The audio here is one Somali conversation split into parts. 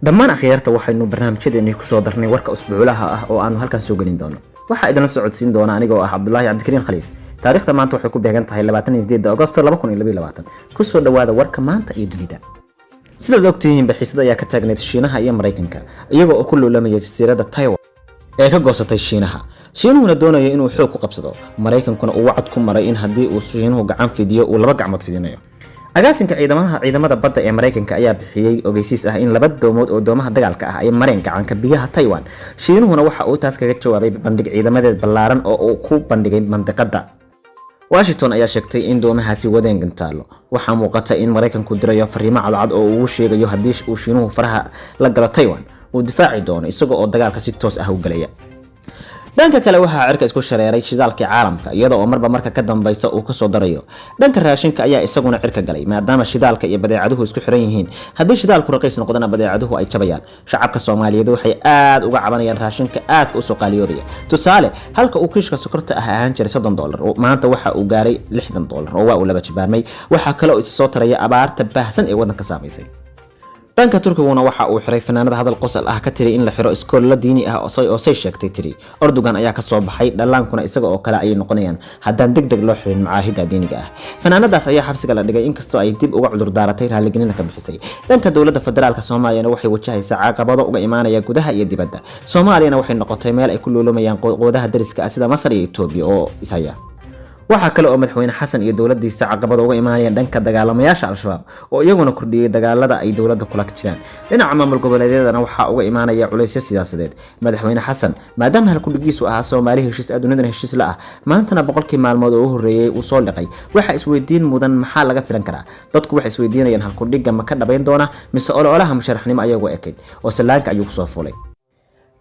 dhammaan akhyaarta waxaynu barnaamijyadeena ku soo darnay warka usbuuclaha ah oo aanu halkan soo gelin doono. Waxa idin la socodsiin doona aniga oo ah Cabdullaahi Cabdikariin Khaliif. Taariikhda maanta waxay ku beegan tahay 28 Agoosto 2022. Ku soo dhawaada warka maanta iyo dunida. Sida ogtihiin bixisada ayaa ka taagneed Shiinaha iyo Mareykanka iyagoo oo ku loolamaya jasiiradda Taiwan ee ka goosatay Shiinaha. Shiinuhuna doonaya inuu xoog ku qabsado, Mareykankuna uu wacd ku maray in haddii uu Shiinuhu gacan fidiyo uu laba gacmood fidinayo. agaasinka ciidamada badda ee Mareykanka ayaa bixiyay ogeysiis ah in laba doomood oo doomaha dagaalka ah ay mareen gacanka biyaha Taiwan. Shiinuhuna waxa uu taas kaga jawaabay bandhig ciidamadeed ballaaran oo uu ku bandhigay mantiqada. Washington ayaa sheegtay in doomahaasi wadeen gantaalo. Waxa muuqata in Mareykanku dirayo fariimo cadcad oo uu sheegayo haddii uu Shiinuhu faraha la galo Taiwan uu difaaci doono isagoo oo dagaalka si toos ah u galaya. dhanka kale waxa cirka isku shareeray shidaalka caalamka iyada oo marka ka dambaysa uu ka soo darayo. dhanka raashinka ayaa isaguna cirka galay maadaama shidaalka iyo badeecaduhu isku xiran yihiin. haddii shidaalku raqiis noqdana badeecaduhu ay jabayaan. shacabka Soomaaliyeed waxay aad uga cabanayaan raashinka aad u soo qaaliyoobaya. tusaale halka uu kiishka sokorta ah ahaan jiray $30 maanta waxa uu gaaray $60 oo waa uu laba jibaarmay. waxa kale oo soo taraya abaarta baahsan ee wadanka saameysay. dhanka Turkiguna waxa uu xiray fanaanada hadal qosol ah ka tiri in la xiro iskoolada diini ah oo say sheegtay tiri Erdogan ayaa ka soo baxay dhalaankuna isaga oo kale ay noqonayaan haddaan degdeg loo xirin macaahida diiniga ah. fanaanadaas ayaa xabsiga la dhigay inkastoo ay dib uga cudur daaratay raaligelin ka bixisay. dhanka dawladda federaalka Soomaaliya waxay wajahaysaa caqabado uga imaanaya gudaha iyo dibadda. Soomaaliyana waxay noqotay meel ay ku loolomayaan qowdaha dariska ah sida Masar iyo Itoobiya oo isaya. waxa kale oo madaxweyne Xasan iyo dawladdiisa caqabado uga imaanayaan dhanka dagaalamayaasha Al-Shabaab oo iyaguna kordhiyay dagaalada ay dawladda kula jiraan. dhinaca maamul goboleedyadana waxa uga imaanaya culaysyo siyaasadeed. madaxweyne Xasan maadaama halkudhigiisu ahaa Soomaaliya heshiis adduunyadan heshiis la ah maantana boqolkii maalmood oo horeeyay uu soo liqay. waxa isweydiin mudan maxaa laga filan karaa. dadku waxay isweydiinayaan halkudhiga ma ka dhabayn doona mise ololaha musharaxnimo ayagoo ekeyd oo salaanka ayuu ku soo fulay.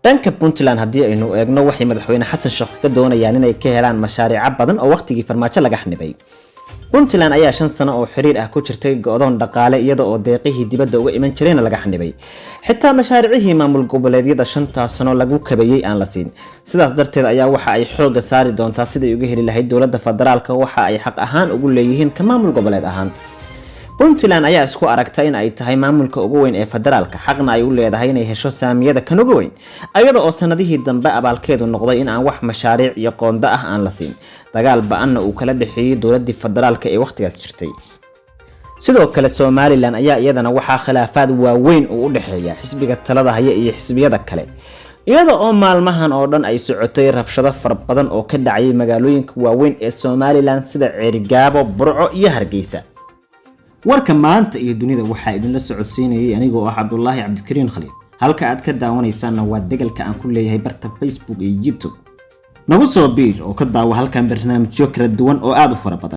dhanka Puntland haddii aynu eegno waxay madaxweyne Xasan Sheekh ka doonayaan inay ka helaan mashaariic badan oo waqtigii farmaajo laga xanibay. Puntland ayaa 5 sano oo xiriir ah ku jirtay go'doon dhaqaale iyada oo deeqihii dibadda uga iman jireen laga xanibay. xitaa mashaariicii maamul goboleedyada 5 sano lagu kabayay aan la siin. sidaas darteed ayaa waxa ay xoog saari doontaa sidii uga heli lahayd dawladda federaalka waxa ay xaq ahaan ugu leeyihiin ka maamul goboleed ahaan. Puntland ayaa isku aragtay in ay tahay maamulka ugu weyn ee federaalka xaqna ay u leedahay inay hesho saamiyada kan ugu weyn ayada oo sanadihii dambe abaalkeedu noqday in aan wax mashaariic iyo qoonda ah aan la siin. dagaal ba'anna uu kala dhaxeeyay dawladda federaalka ee waqtigaas jirtay. sidoo kale Somaliland ayaa iyadana waxa khilaafaad waaweyn u dhaxeeya xisbiga talada haya iyo xisbiyada kale iyada oo maalmahan oo dhan ay socotay rabshado far badan oo ka dhacay magaalooyinka waaweyn ee Somaliland sida Ceerigaabo, Burco iyo Hargeysa. warka maanta iyo dunida waxa idin la socodsiinayay aniga oo ah Cabdullaahi Cabdikariin Khaliif. halka aad ka daawanaysaan waa degalka aan ku leeyahay barta Facebook iyo YouTube. nagu soo biir oo ka daawo halkan barnaamijyo kala duwan oo aad u fara badan.